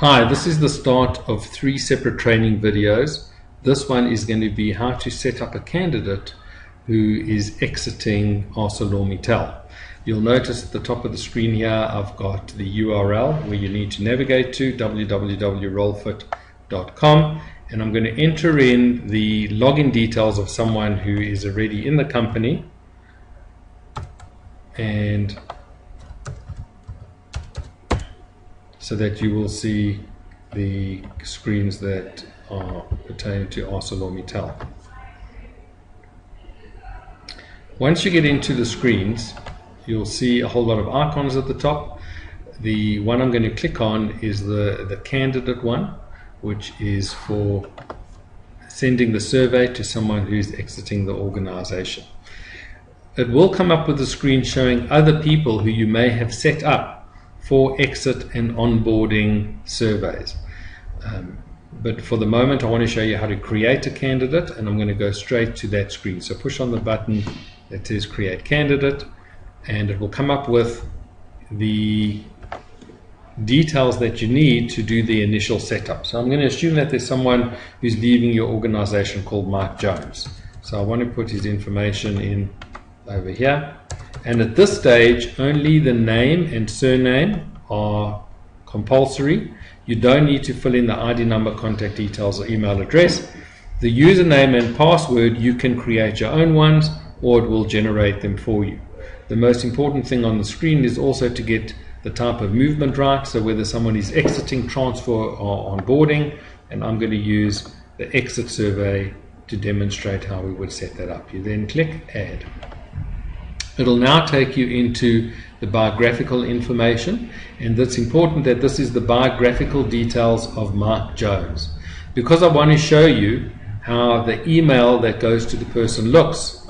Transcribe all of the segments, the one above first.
Hi, this is the start of 3 separate training videos. This one is going to be how to set up a candidate who is exiting ArcelorMittal. You'll notice at the top of the screen here I've got the URL where you need to navigate to, www.rollfit.com, and I'm going to enter in the login details of someone who is already in the company, and so that you will see the screens that are pertaining to ArcelorMittal. Once you get into the screens, you'll see a whole lot of icons at the top. The one I'm going to click on is the candidate one, which is for sending the survey to someone who's exiting the organization. It will come up with a screen showing other people who you may have set up for exit and onboarding surveys. But for the moment I want to show you how to create a candidate, and I'm going to go straight to that screen. So push on the button that says create candidate, and it will come up with the details that you need to do the initial setup. So I'm going to assume that there's someone who's leaving your organization called Mike Jones. So I want to put his information in over here. And at this stage, only the name and surname are compulsory. You don't need to fill in the ID number, contact details, or email address. The username and password, you can create your own ones, or it will generate them for you. The most important thing on the screen is also to get the type of movement right, so whether someone is exiting, transfer, or onboarding, and I'm going to use the exit survey to demonstrate how we would set that up. You then click Add. It'll now take you into the biographical information, and it's important that this is the biographical details of Mike Jones, because I want to show you how the email that goes to the person looks.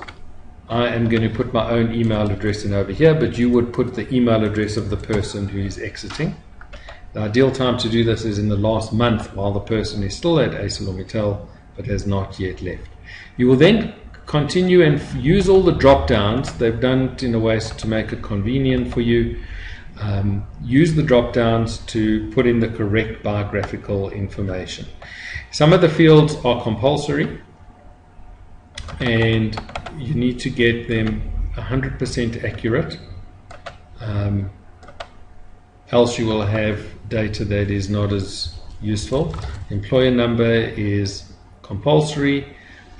I am going to put my own email address in over here, but you would put the email address of the person who is exiting. The ideal time to do this is in the last month while the person is still at ArcelorMittal but has not yet left. You will then continue and use all the drop downs. They've done it in a way to make it convenient for you. Use the drop downs to put in the correct biographical information. Some of the fields are compulsory and you need to get them 100% accurate, else you will have data that is not as useful. Employer number is compulsory,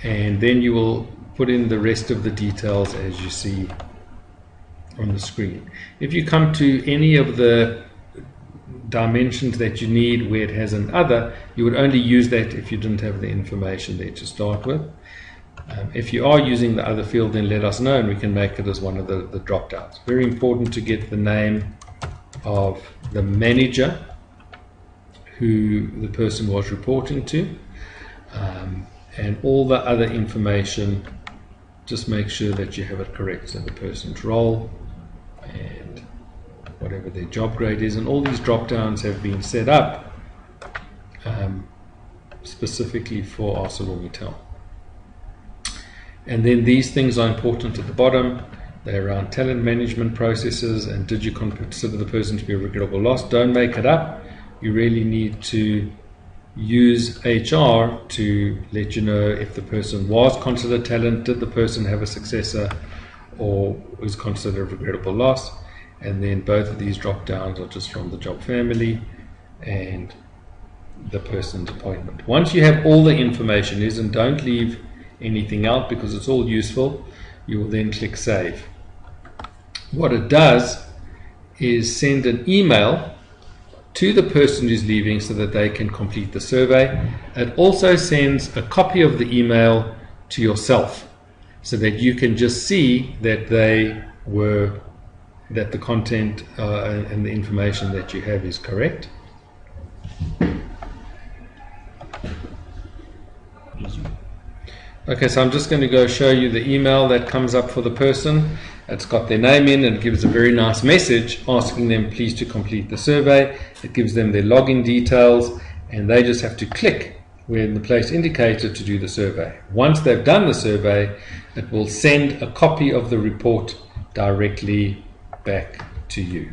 and then you will put in the rest of the details as you see on the screen. If you come to any of the dimensions that you need where it has an other, you would only use that if you didn't have the information there to start with. If you are using the other field, then let us know and we can make it as one of the drop downs. Very important to get the name of the manager who the person was reporting to, and all the other information. Just make sure that you have it correct, so the person's role and whatever their job grade is, and all these drop downs have been set up specifically for ArcelorMittal. And then these things are important at the bottom. They're around talent management processes, and did you consider the person to be a regrettable loss? Don't make it up. You really need to use HR to let you know if the person was considered talent, did the person have a successor, or was considered a regrettable loss. And then both of these drop downs are just from the job family and the person's appointment. Once you have all the information is, and don't leave anything out because it's all useful, you will then click Save. What it does is send an email to the person who's leaving so that they can complete the survey. It also sends a copy of the email to yourself so that you can just see that the content and the information that you have is correct. Okay, so I'm just going to go show you the email that comes up for the person. It's got their name in, and it gives a very nice message asking them please to complete the survey. It gives them their login details, and they just have to click where in the place indicated to do the survey. Once they've done the survey, it will send a copy of the report directly back to you.